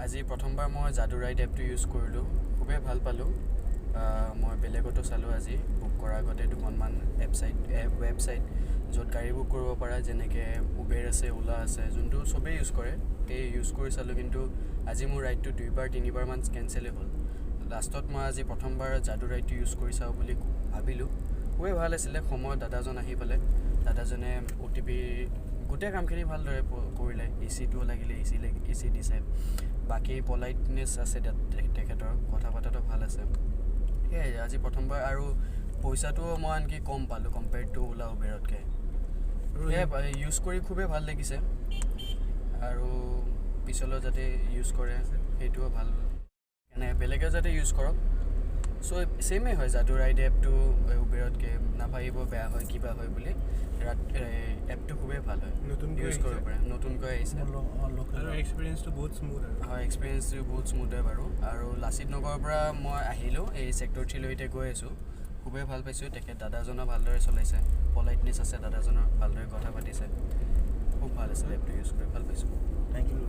আজি প্ৰথমবাৰ মই জাদু ৰাইড এপটো ইউজ কৰিলোঁ খুবেই ভাল পালোঁ মই বেলেগতো চালোঁ আজি বুক কৰাৰ আগতে দুখনমান ৱেবছাইট য'ত গাড়ী বুক কৰিব পৰা যেনেকৈ উবেৰ আছে ওলা আছে যোনটো চবেই ইউজ কৰে সেই ইউজ কৰি চালোঁ কিন্তু আজি মোৰ ৰাইডটো 2-3বাৰমান কেঞ্চেলেই হ'ল লাষ্টত মই আজি প্ৰথমবাৰ জাদু ৰাইডটো ইউজ কৰি চাওঁ বুলি ভাবিলোঁ খুবেই ভাল আছিলে সময়ত দাদাজন আহি পালে দাদাজনে OTP গোটেই কামখিনি ভালদৰে কৰিলে এচিটোও লাগিলে এচি দিছে বাকী পলাইটনেছ আছে তেখেতৰ কথা পতাটো ভাল আছে সেয়াই আজি প্ৰথমবাৰ আৰু পইচাটোও মই আনকি কম পালোঁ কম্পেয়াৰ্ড টু ওলা উবেৰতকৈ সেয়াই ইউজ কৰি খুবেই ভাল লাগিছে আৰু পিছলৈ যাতে ইউজ কৰে সেইটোও ভাল বেলেগে যাতে ইউজ কৰক চ' ছেমেই হয় জাদু ৰাইড এপটো উবেৰতকৈ নাভাবিব বেয়া হয় কিবা হয় বুলি এপটো খুবেই ভাল হয় ইউজ কৰিব পাৰে নতুনকৈ আহিছে এক্সপিৰিয়েঞ্চটো বহুত স্মুথ হয় এক্সপিৰিয়েঞ্চটো বহুত স্মুথ হয় বাৰু আৰু লাচিত নগৰৰ পৰা মই আহিলোঁ এই ছেক্টৰ 3 লৈ এতিয়া গৈ আছোঁ খুবেই ভাল পাইছোঁ তেখেত দাদাজনে ভালদৰে চলাইছে পলাইটনেছ আছে দাদাজনৰ ভালদৰে কথা পাতিছে খুব ভাল আছিলে এপটো ইউজ কৰি ভাল পাইছোঁ থেংক ইউ